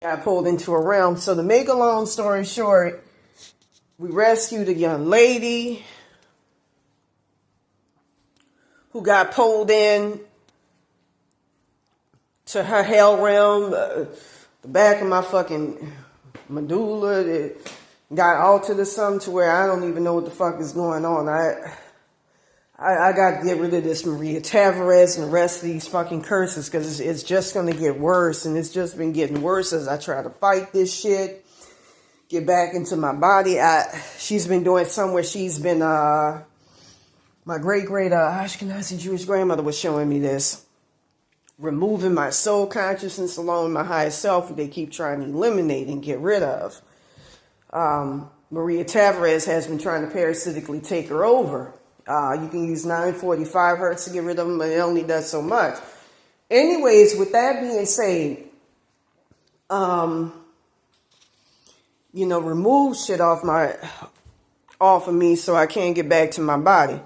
got pulled into a realm. So to make a long story short, we rescued a young lady who got pulled in to her hell realm. The back of my fucking medulla it got altered or something to where I don't even know what the fuck is going on. I got to get rid of this Maria Tavares and the rest of these fucking curses because it's just going to get worse. And it's just been getting worse as I try to fight this shit, get back into my body. She's been doing somewhere. She's been, my great Ashkenazi Jewish grandmother was showing me this. Removing my soul consciousness alone, my higher self, they keep trying to eliminate and get rid of. Maria Tavares has been trying to parasitically take her over. You can use 945 hertz to get rid of them, but it only does so much. Anyways, with that being said, remove shit off of me so I can't get back to my body.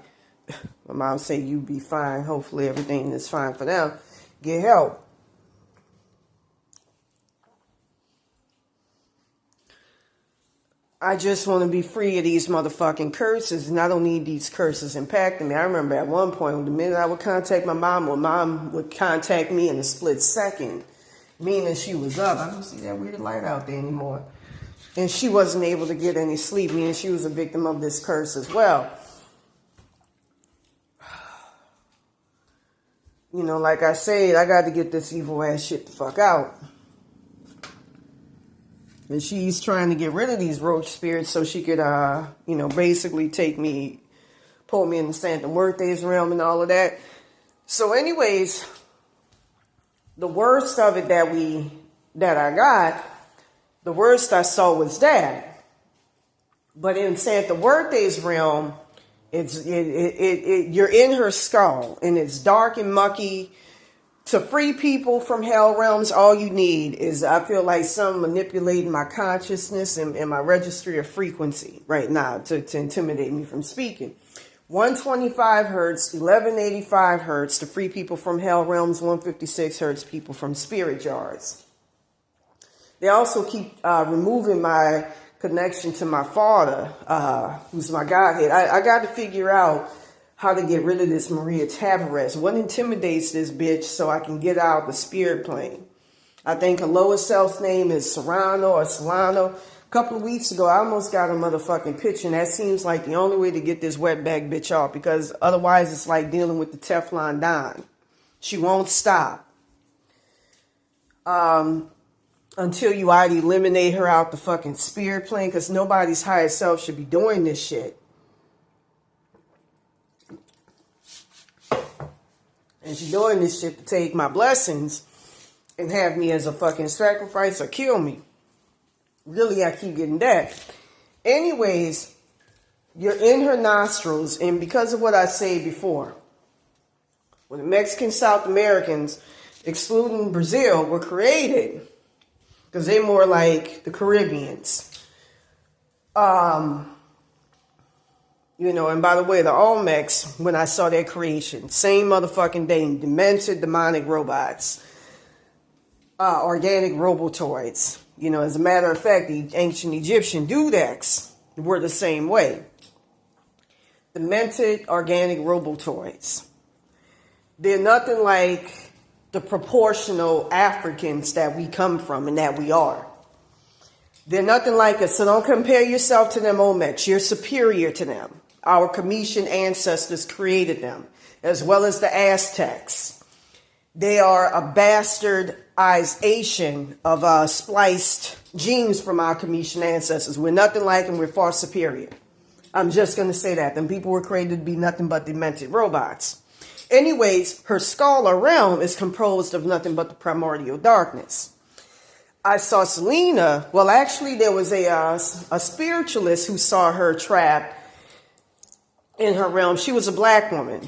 My mom say you be fine. Hopefully everything is fine for them. Get help. I just want to be free of these motherfucking curses, and I don't need these curses impacting me. I remember at one point, the minute I would contact my mom would contact me in a split second, meaning she was up. I don't see that weird light out there anymore. And she wasn't able to get any sleep, meaning she was a victim of this curse as well. Like I said, I got to get this evil ass shit the fuck out. And she's trying to get rid of these roach spirits so she could, basically pull me in the Santa Muerte's realm and all of that. So anyways, the worst of it that I got, the worst I saw was that. But in Santa Muerte's realm, you're in her skull and it's dark and mucky. To free people from hell realms, all you need is, I feel like, some manipulating my consciousness and my registry of frequency right now to intimidate me from speaking. 125 hertz, 1185 hertz to free people from hell realms, 156 hertz people from spirit jars. They also keep removing my connection to my father, who's my Godhead. I got to figure out how to get rid of this Maria Tavares. What intimidates this bitch so I can get out the spirit plane? I think her lower self's name is Serrano or Solano. A couple of weeks ago, I almost got a motherfucking picture, and that seems like the only way to get this wetback bitch off, because otherwise it's like dealing with the Teflon Don. She won't stop. Until you either eliminate her out the fucking spirit plane, because nobody's higher self should be doing this shit. And she's doing this shit to take my blessings and have me as a fucking sacrifice or kill me. Really, I keep getting that. Anyways, you're in her nostrils, and because of what I said before, when the Mexican South Americans, excluding Brazil, were created, because they're more like the Caribbeans. And by the way, the Olmecs, when I saw their creation, same motherfucking thing, demented demonic robots, organic robotoids. As a matter of fact, the ancient Egyptian dudeks were the same way. Demented organic robotoids. They're nothing like the proportional Africans that we come from and that we are. They're nothing like us, so don't compare yourself to them Olmecs. You're superior to them. Our Cometian ancestors created them, as well as the Aztecs. They are a bastardization of spliced genes from our Cometian ancestors. We're nothing like them. We're far superior. I'm just going to say that. Them people were created to be nothing but demented robots. Anyways, her skull or realm is composed of nothing but the primordial darkness. I saw Selena. Well, actually, there was a spiritualist who saw her trapped in her realm. She was a black woman.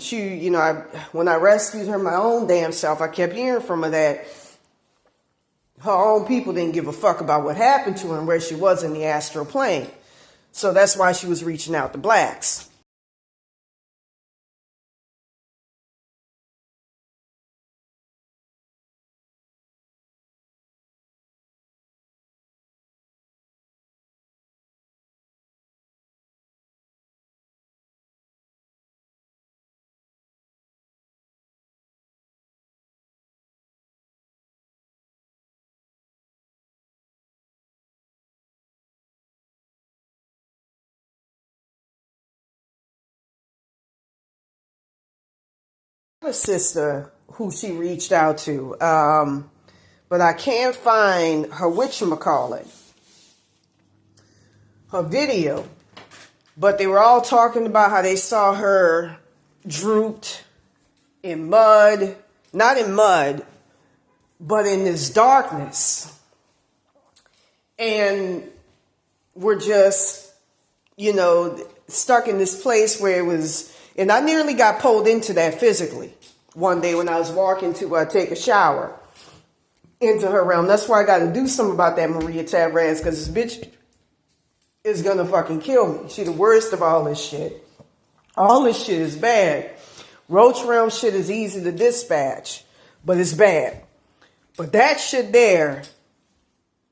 When I rescued her my own damn self, I kept hearing from her that her own people didn't give a fuck about what happened to her and where she was in the astral plane. So that's why she was reaching out to blacks. A sister who she reached out to, but I can't find her whatchamacallit, her video. But they were all talking about how they saw her drooped in mud, not in mud, but in this darkness. And we're just, stuck in this place where it was, and I nearly got pulled into that physically one day when I was walking to take a shower into her realm. That's why I got to do something about that Maria Tavares, because this bitch is going to fucking kill me. She the worst of all this shit. All this shit is bad. Roach realm shit is easy to dispatch, but it's bad. But that shit there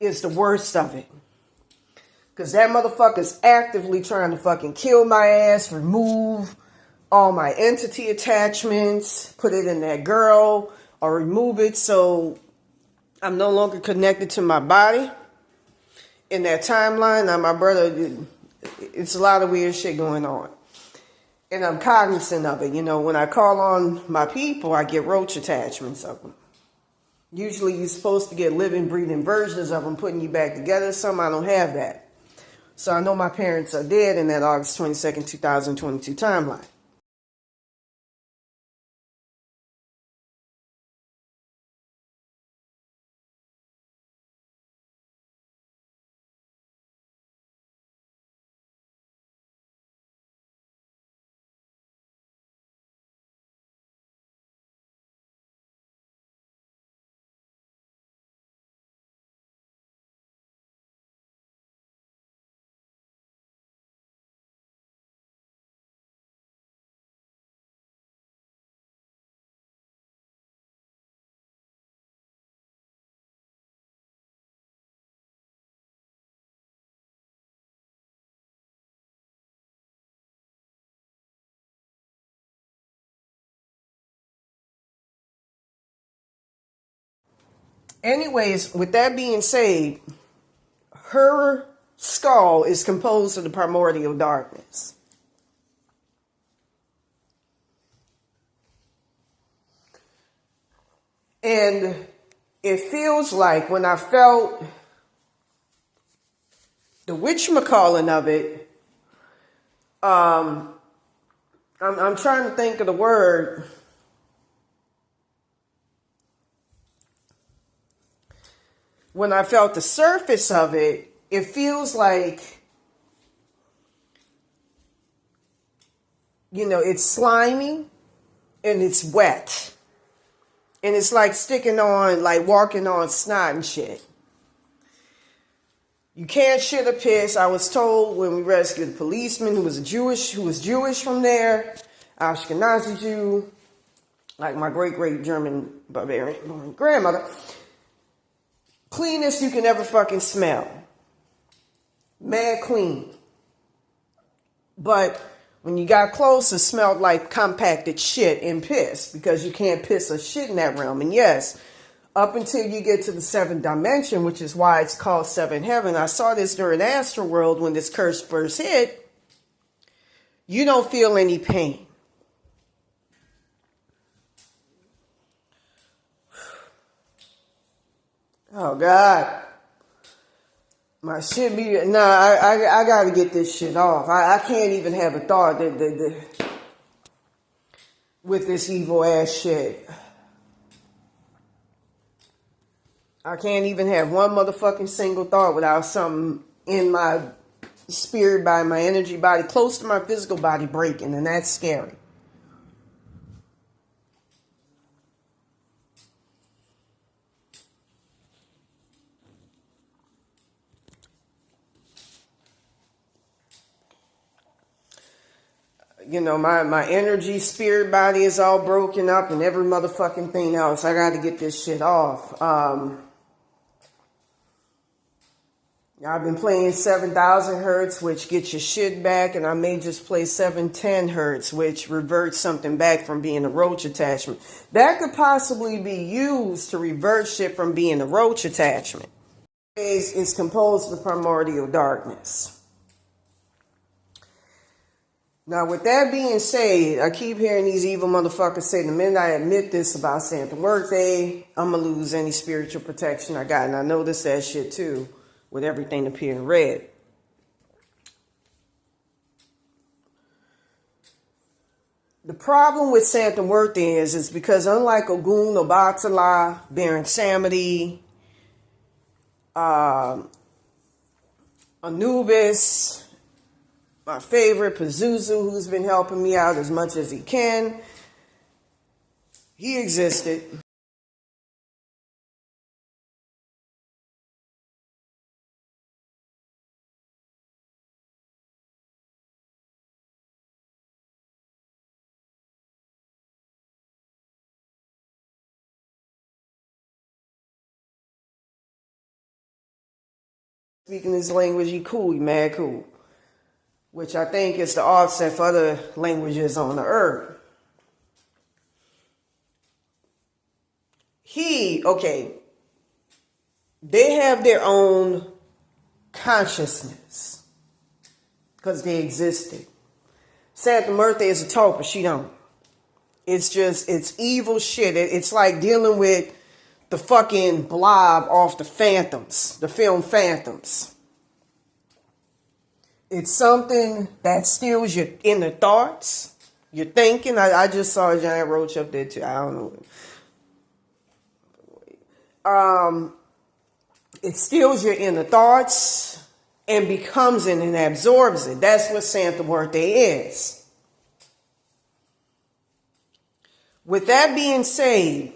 is the worst of it. Because that motherfucker's actively trying to fucking kill my ass, remove all my entity attachments, put it in that girl, or remove it so I'm no longer connected to my body. In that timeline, now my brother, it's a lot of weird shit going on. And I'm cognizant of it. When I call on my people, I get roach attachments of them. Usually you're supposed to get living, breathing versions of them putting you back together. Some I don't have that. So I know my parents are dead in that August 22nd, 2022 timeline. Anyways, with that being said, her skull is composed of the primordial darkness. And it feels like when I felt the whatchamacallit of it, I'm trying to think of the word. When I felt the surface of it, it feels like, it's slimy and it's wet. And it's like sticking on, like walking on snot and shit. You can't shit or piss. I was told when we rescued the policeman who was Jewish from there, Ashkenazi Jew, like my great German Bavarian grandmother. Cleanest you can ever fucking smell. Mad clean. But when you got close, it smelled like compacted shit and piss, because you can't piss or shit in that realm. And yes, up until you get to the seventh dimension, which is why it's called seventh heaven. I saw this during Astral World when this curse first hit. You don't feel any pain. Oh, God. My shit be... Nah, I got to get this shit off. I can't even have a thought with this evil ass shit. I can't even have one motherfucking single thought without something in my spirit body, my energy body, close to my physical body breaking, and that's scary. My energy, spirit body is all broken up and every motherfucking thing else. I got to get this shit off. I've been playing 7,000 hertz, which gets your shit back, and I may just play 710 hertz, which reverts something back from being a roach attachment. That could possibly be used to revert shit from being a roach attachment. It's composed of primordial darkness. Now, with that being said, I keep hearing these evil motherfuckers say the minute I admit this about Santa Muerte, I'm going to lose any spiritual protection I got. And I noticed that shit too, with everything appearing red. The problem with Santa Muerte is because unlike Ogun, Obatala, Baron Samedi, Anubis, my favorite, Pazuzu, who's been helping me out as much as he can. He existed. Speaking his language, he cool, he mad cool. Which I think is the offset for other languages on the earth. They have their own consciousness because they existed. Santa Muerte is a toper, she don't. It's evil shit. It's like dealing with the fucking blob off the Phantoms, the film Phantoms. It's something that steals your inner thoughts, your thinking. I just saw a giant roach up there too. I don't know. It steals your inner thoughts and becomes it and absorbs it. That's what Santa Muerte is. With that being said,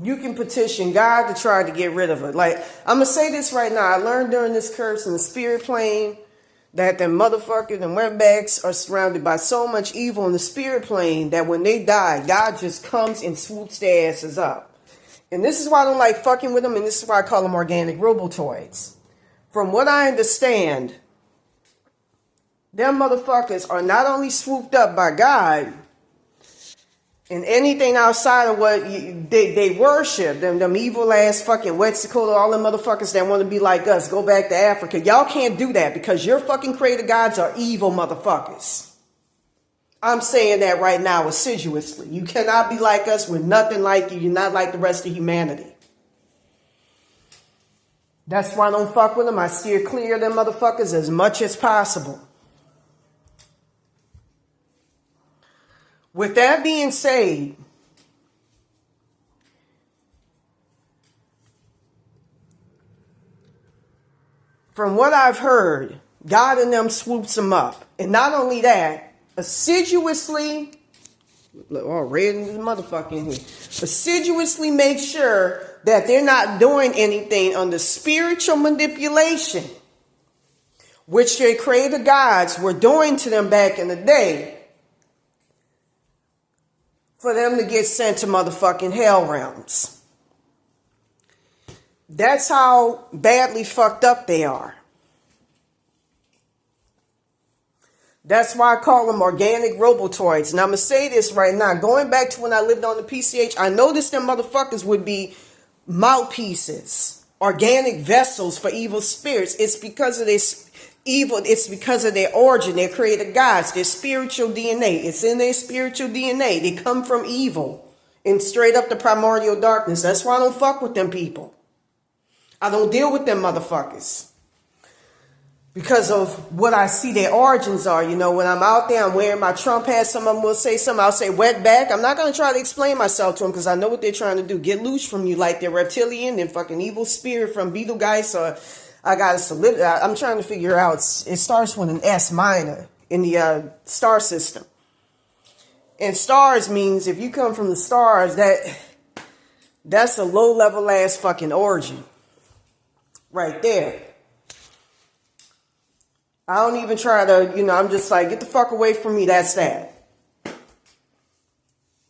you can petition God to try to get rid of it. Like, I'm going to say this right now. I learned during this curse in the spirit plane that them motherfuckers and wetbacks are surrounded by so much evil in the spirit plane that when they die, God just comes and swoops their asses up. And this is why I don't like fucking with them, and this is why I call them organic robotoids. From what I understand, them motherfuckers are not only swooped up by God, and anything outside of what they worship, them evil ass fucking Wetzicola, all them motherfuckers that want to be like us, go back to Africa. Y'all can't do that because your fucking creator gods are evil motherfuckers. I'm saying that right now assiduously. You cannot be like us. We're nothing like you. You're not like the rest of humanity. That's why I don't fuck with them. I steer clear of them motherfuckers as much as possible. With that being said, from what I've heard, God in them swoops them up. And not only that, assiduously, all red in this motherfucker in here, assiduously make sure that they're not doing anything under spiritual manipulation, which their creator gods were doing to them back in the day, for them to get sent to motherfucking hell realms. That's how badly fucked up they are. That's why I call them organic robotoids. And I'm going to say this right now. Going back to when I lived on the PCH, I noticed them motherfuckers would be mouthpieces, organic vessels for evil spirits. It's because of this evil, it's because of their origin, their creator gods, their spiritual DNA. It's in their spiritual DNA. They come from evil and straight up the primordial darkness. That's why I don't fuck with them people. I don't deal with them motherfuckers. Because of what I see their origins are. You know, when I'm out there, I'm wearing my Trump hat. Some of them will say something. I'll say wet back. I'm not going to try to explain myself to them because I know what they're trying to do. Get loose from you like they're reptilian and fucking evil spirit from Betelgeuse or I got a solid. I'm trying to figure out. It starts with an S minor in the star system. And stars means if you come from the stars, that's a low level ass fucking origin. Right there. I don't even try to, I'm just like, get the fuck away from me. That's that.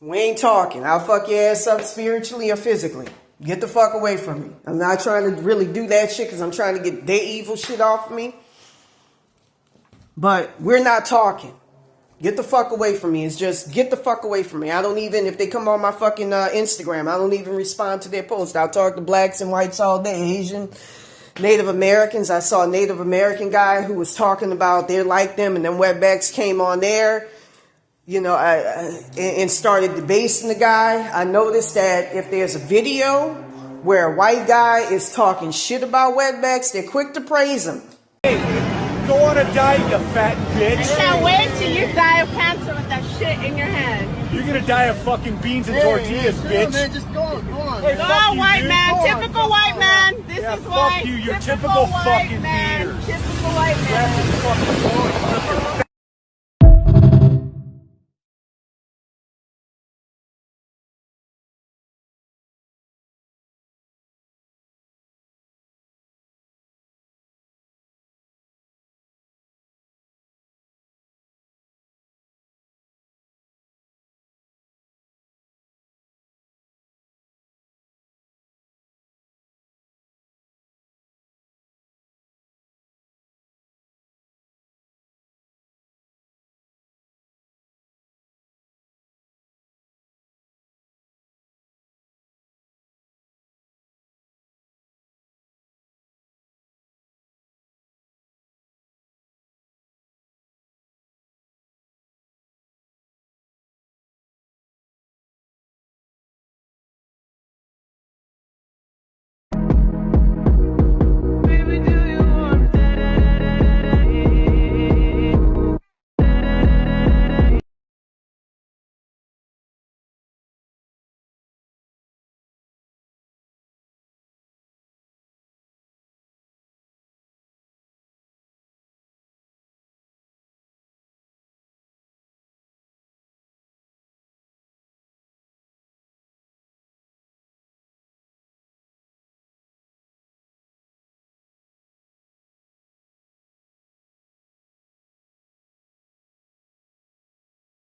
We ain't talking. I'll fuck your ass up spiritually or physically. Get the fuck away from me. I'm not trying to really do that shit because I'm trying to get their evil shit off of me. But we're not talking. Get the fuck away from me. It's just get the fuck away from me. I don't even, if they come on my fucking Instagram, I don't even respond to their posts. I'll talk to blacks and whites all day, Asian, Native Americans. I saw a Native American guy who was talking about they're like them, and then wetbacks came on there, you know, and started debasing the guy. I noticed that if there's a video where a white guy is talking shit about wetbacks, they're quick to praise him. Hey, go on a diet, you fat bitch. I can't wait till you die of cancer with that shit in your head. You're gonna die of fucking beans and tortillas, bitch. Man, just go on. Hey, Go fuck on, you, white dude. man. Go on. Typical white man. This Yeah, is fuck why. you. You're typical white fucking man. beaters. Typical white man. That's just fucking boring.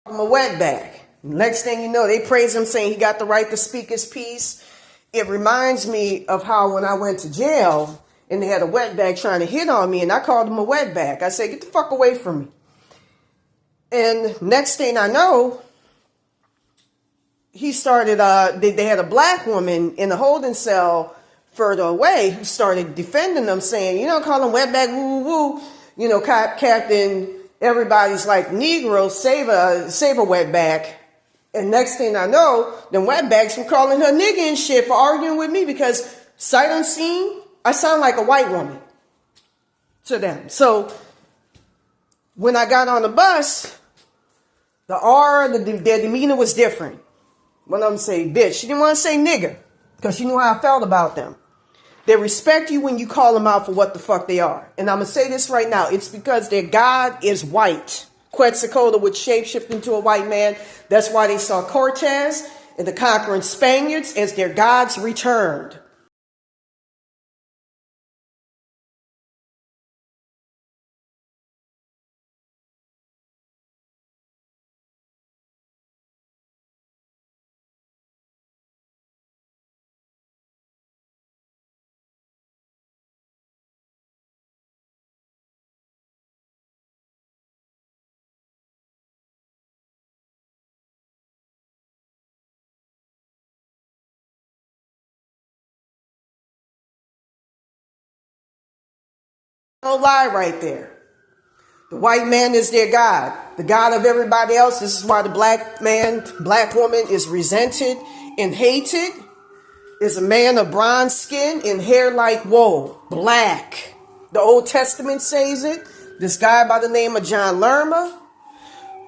I'm a wetback. Next thing you know, they praise him saying he got the right to speak his piece. It reminds me of how when I went to jail and they had a wetback trying to hit on me and I called him a wetback. I said, get the fuck away from me. And next thing I know, he started, they had a black woman in the holding cell further away who started defending them, saying, you don't call him wetback, woo, woo, woo. You know, Captain, everybody's like, Negro, save a wetback. And next thing I know, them wetbacks were calling her nigga and shit for arguing with me because sight unseen, I sound like a white woman to them. So when I got on the bus, the aura, their demeanor was different. One of them say bitch. She didn't want to say nigger because she knew how I felt about them. They respect you when you call them out for what the fuck they are. And I'm going to say this right now. It's because their God is white. Quetzalcoatl would shapeshift into a white man. That's why they saw Cortez and the conquering Spaniards as their gods returned. No lie right there. The white man is their God, the God of everybody else. This is why the black woman is resented and hated. Is a man of bronze skin and hair like wool, black. The Old Testament says it. This guy by the name of John Lerma,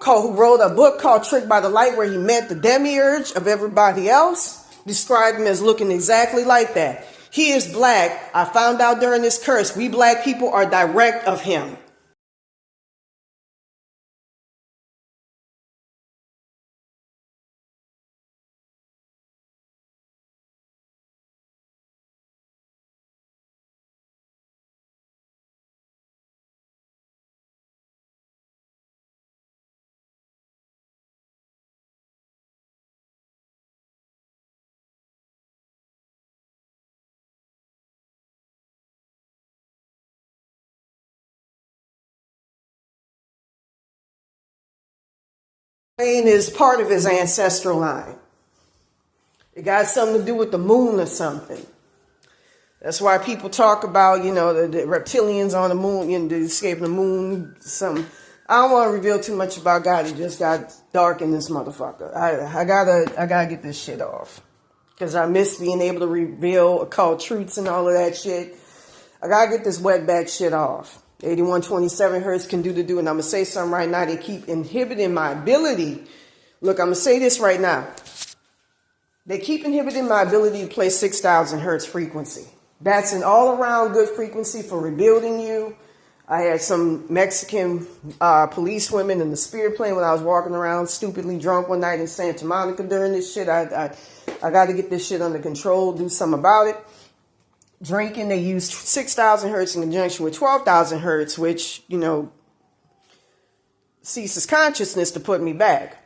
who wrote a book called Tricked by the Light, where he met the demiurge of everybody else, described him as looking exactly like that. He is black. I found out during this curse, we black people are direct of him. Pain is part of his ancestral line. It got something to do with the moon or something. That's why people talk about, the reptilians on the moon, the escaping the moon, I don't want to reveal too much about God. It just got dark in this motherfucker. I gotta get this shit off. Because I miss being able to reveal occult truths and all of that shit. I gotta get this wetback shit off. 8127 hertz can do, and I'm gonna say something right now. They keep inhibiting my ability. Look, I'm gonna say this right now. They keep inhibiting my ability to play 6,000 hertz frequency. That's an all-around good frequency for rebuilding you. I had some Mexican police women in the spirit plane when I was walking around stupidly drunk one night in Santa Monica during this shit. I got to get this shit under control, do something about it. Drinking, they used 6,000 hertz in conjunction with 12,000 hertz, which, ceases consciousness to put me back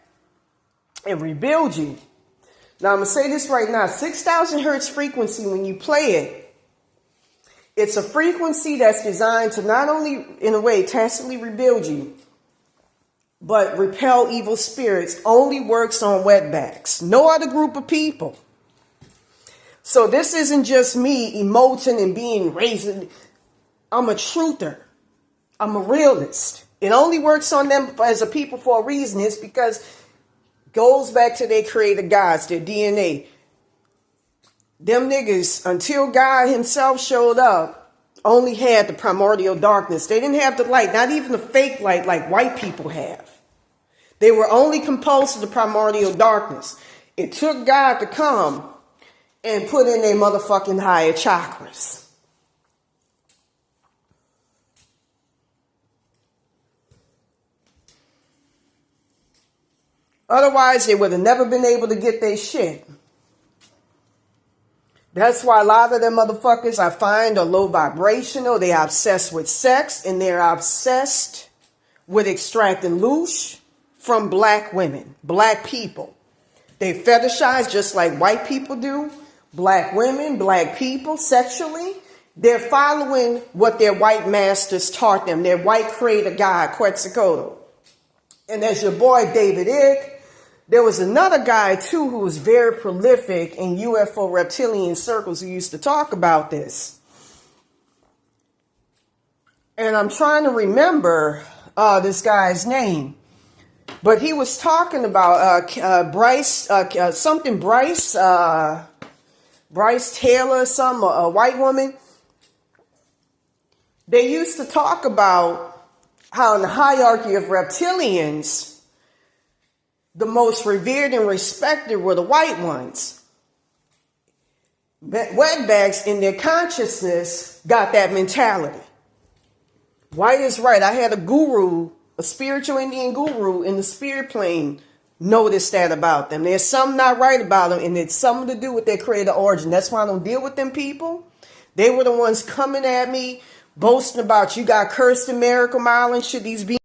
and rebuild you. Now, I'm going to say this right now. 6,000 hertz frequency, when you play it, it's a frequency that's designed to not only, in a way, tacitly rebuild you, but repel evil spirits. Only works on wetbacks. No other group of people. So this isn't just me emoting and being raised. I'm a truther. I'm a realist. It only works on them as a people for a reason. It's because it goes back to their creator gods, their DNA. Them niggas, until God himself showed up, only had the primordial darkness. They didn't have the light, not even the fake light like white people have. They were only composed of the primordial darkness. It took God to come and put in their motherfucking higher chakras. Otherwise, they would have never been able to get their shit. That's why a lot of them motherfuckers I find are low vibrational. They're obsessed with sex, and they're obsessed with extracting loosh from black women, black people. They fetishize just like white people do. Black women, black people sexually. They're following what their white masters taught them. Their white creator God, Quetzalcoatl. And as your boy David Icke, there was another guy, too, who was very prolific in UFO reptilian circles who used to talk about this. And I'm trying to remember this guy's name. But he was talking about Bryce Taylor, a white woman. They used to talk about how in the hierarchy of reptilians, the most revered and respected were the white ones. Wetbacks in their consciousness got that mentality. White is right. I had a guru, a spiritual Indian guru in the spirit plane, noticed that about them. There's something not right about them, and it's something to do with their creator origin. That's why I don't deal with them people. They were the ones coming at me, boasting about you got cursed in Miracle Mile and shit. These beings.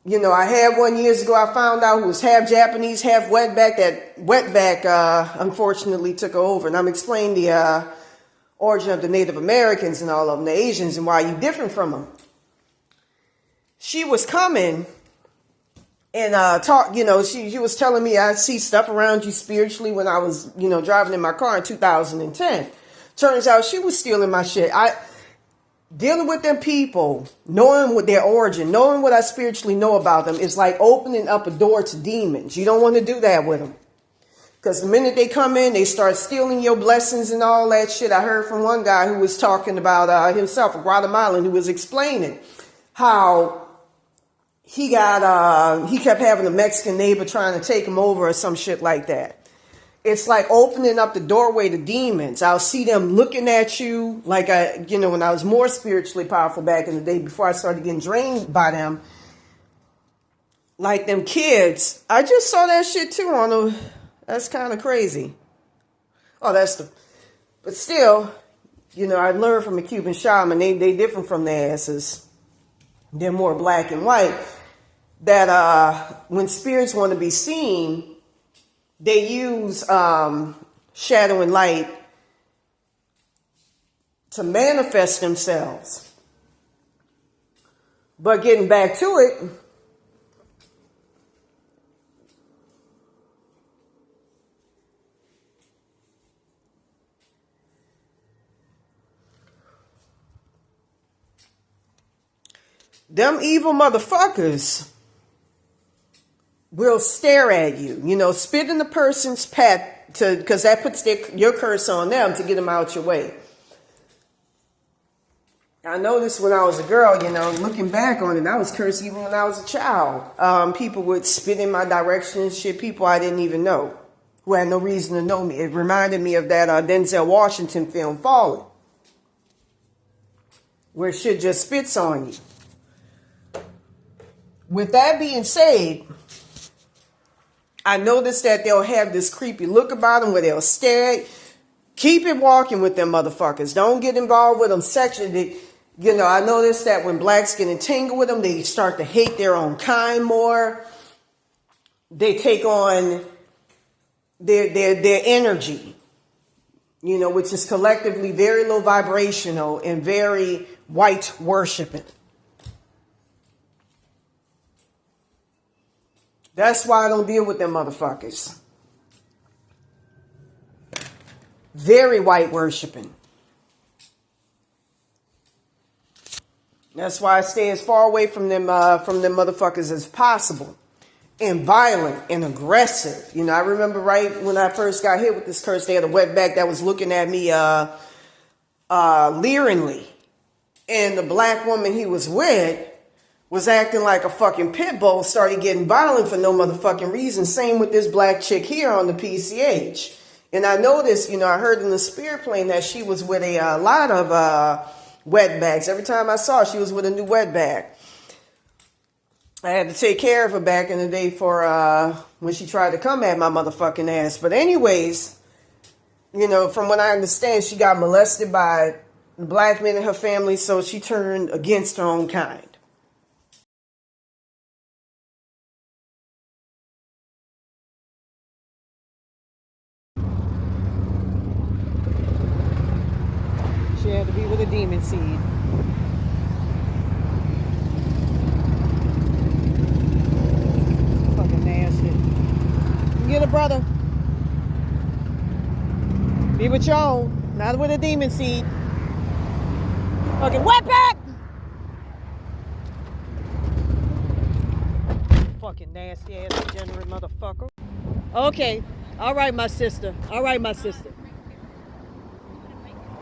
I had one years ago, I found out who was half Japanese, half wetback. That wetback, unfortunately took her over. And I'm explaining the origin of the Native Americans and all of them, the Asians, and why you're different from them. She was coming And talk, she was telling me I see stuff around you spiritually when I was, driving in my car in 2010. Turns out she was stealing my shit. Dealing with them people, knowing what their origin, knowing what I spiritually know about them is like opening up a door to demons. You don't want to do that with them. Because the minute they come in, they start stealing your blessings and all that shit. I heard from one guy who was talking about himself, a Guatemalan, who was explaining how he kept having a Mexican neighbor trying to take him over or some shit like that. It's like opening up the doorway to demons. I'll see them looking at you like when I was more spiritually powerful back in the day before I started getting drained by them. Like them kids. I just saw that shit too that's kind of crazy. Oh, but still, I learned from a Cuban shaman, they different from their asses. They're more black and white. That when spirits want to be seen, they use shadow and light to manifest themselves. But getting back to it, them evil motherfuckers will stare at you, spit in the person's path because that puts your curse on them to get them out your way. I noticed when I was a girl, looking back on it, I was cursed even when I was a child. People would spit in my direction and shit, people I didn't even know, who had no reason to know me. It reminded me of that Denzel Washington film, Fallen, where shit just spits on you. With that being said, I noticed that they'll have this creepy look about them where they'll stare. Keep it walking with them motherfuckers. Don't get involved with them sexually. I noticed that when blacks get entangled with them, they start to hate their own kind more. They take on their energy, which is collectively very low vibrational and very white worshiping. That's why I don't deal with them motherfuckers. Very white worshiping. That's why I stay as far away from them motherfuckers as possible. And violent and aggressive. I remember right when I first got hit with this curse, they had a wetback that was looking at me leeringly. And the black woman he was with was acting like a fucking pit bull, started getting violent for no motherfucking reason. Same with this black chick here on the PCH. And I noticed, I heard in the spirit plane that she was with a lot of wetbacks. Every time I saw her, she was with a new wetback. I had to take care of her back in the day for when she tried to come at my motherfucking ass. But anyways, from what I understand, she got molested by black men in her family, so she turned against her own kind. She had to be with a demon seed. Fucking nasty. You get it, brother? Be with your own, not with a demon seed. Fucking wetback! Fucking nasty ass degenerate motherfucker. Okay. All right, my sister. All right, my sister.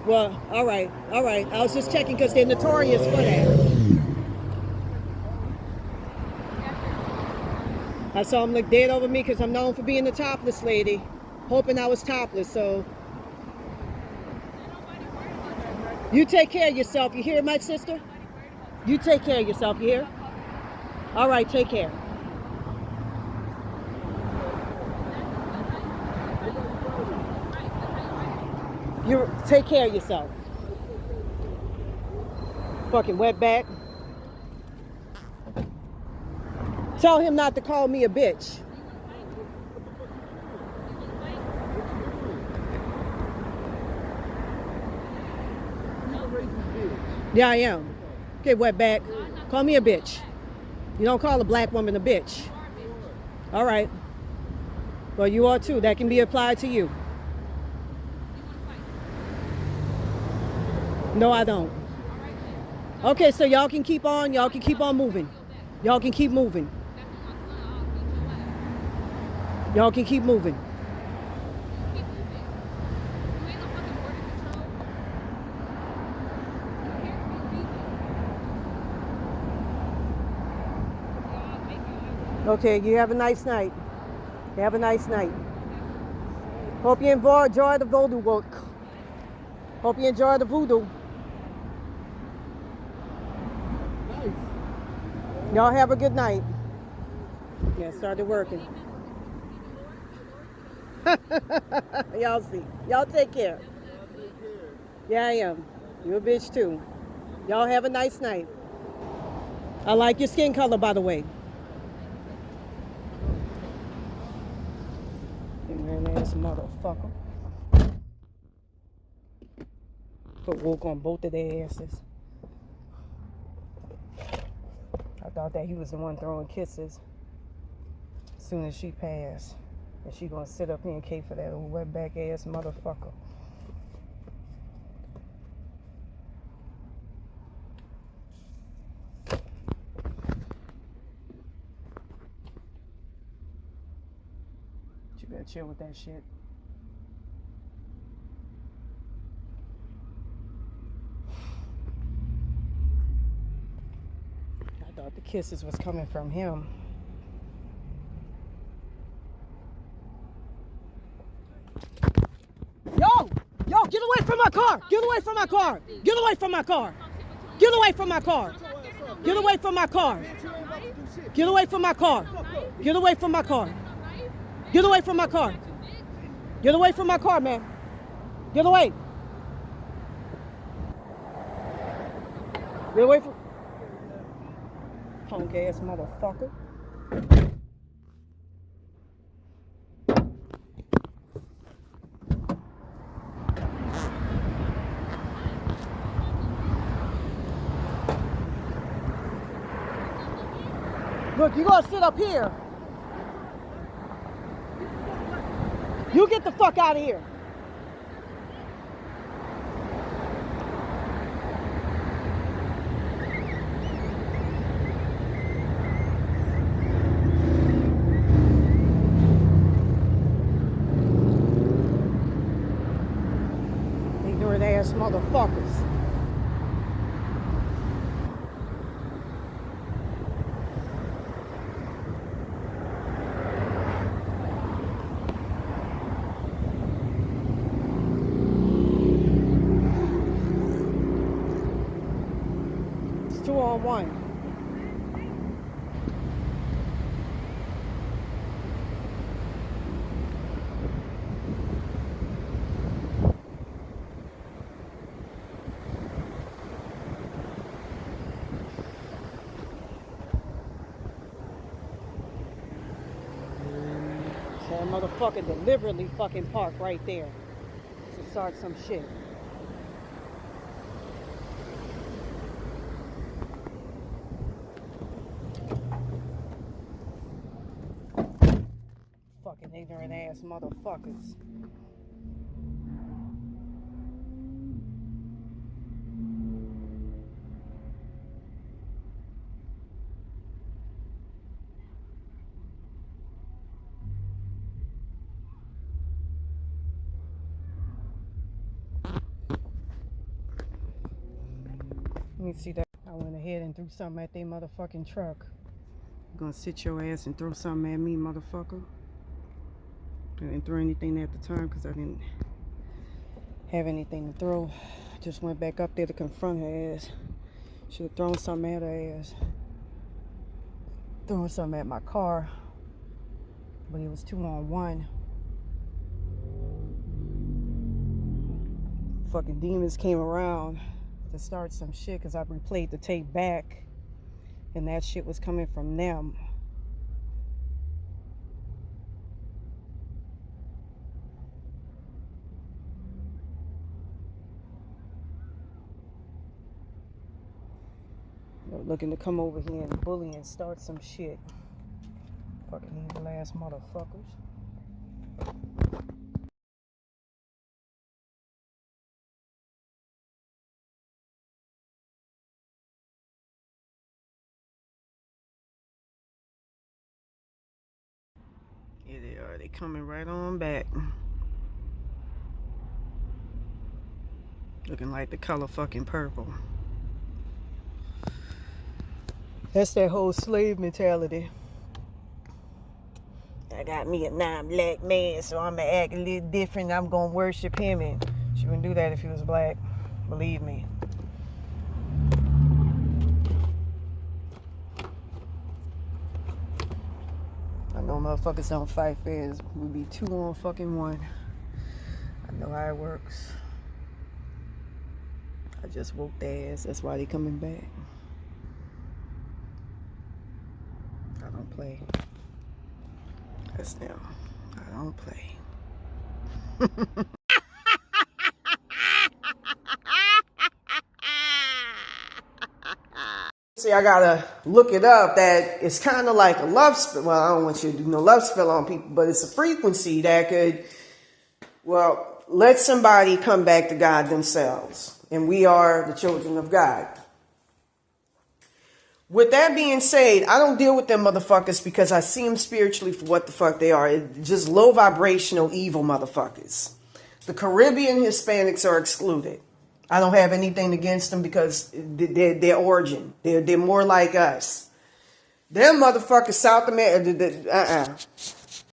Well, all right. I was just checking because they're notorious for that. I saw him look dead over me because I'm known for being the topless lady, hoping I was topless. So you take care of yourself. You hear, my sister? You take care of yourself. You hear? All right, take care. You take care of yourself. Fucking wetback. Tell him not to call me a bitch. Yeah, I am. Okay, wetback. Call me a bitch. You don't call a black woman a bitch. All right. Well, you are too. That can be applied to you. No, I don't. Okay, so y'all can keep on. Y'all can keep on moving. Y'all can keep moving. Y'all can keep moving. Okay, you have a nice night. You have a nice night. Hope you enjoy the voodoo work. Hope you enjoy the voodoo. Y'all have a good night. Yeah, started working. Y'all see. Y'all take care. Yeah, I am. You a bitch too. Y'all have a nice night. I like your skin color, by the way. Ignorant ass motherfucker. Put woke on both of their asses. I thought that he was the one throwing kisses as soon as she passed. And she gonna sit up here and cape for that old wetback ass motherfucker. You better chill with that shit. I thought the kisses was coming from him. Yo, get away from my car! Get away from my car! Get away from my car! Get away from my car! Get away from my car! Get away from my car! Get away from my car! Get away from my car! Get away from my car, man! Get away! Get away from... Punk ass motherfucker. Look, you gonna sit up here. You get the fuck out of here. Ignorant ass motherfuckers. It's 2-on-1. So that motherfucker deliberately fucking parked right there to start some shit. Fucking ignorant ass motherfuckers. Let me see that. I went ahead and threw something at their motherfucking truck. You gonna sit your ass and throw something at me, motherfucker? I didn't throw anything at the time because I didn't have anything to throw. I just went back up there to confront her ass. Should have thrown something at her ass. Throwing something at my car. But it was 2-on-1. Fucking demons came around to start some shit because I replayed the tape back. And that shit was coming from them. They're looking to come over here and bully and start some shit. Fucking evil ass. ass motherfuckers. Here they are. They coming right on back. Looking like the color fucking purple. That's that whole slave mentality. I got me a non-black man, so I'm gonna act a little different. I'm gonna worship him, and she wouldn't do that if he was black. Believe me. I know motherfuckers don't fight fair. We be 2 on fucking 1. I know how it works. I just whooped their ass. That's why they coming back. I don't play. That's them. I don't play. See, I gotta look it up that it's kind of like a love spell. Well, I don't want you to do no love spell on people, but it's a frequency that could, well, let somebody come back to God themselves. And we are the children of God. With that being said, I don't deal with them motherfuckers because I see them spiritually for what the fuck they are. It's just low vibrational evil motherfuckers. The Caribbean Hispanics are excluded. I don't have anything against them because their origin. They're more like us. Them motherfuckers South America,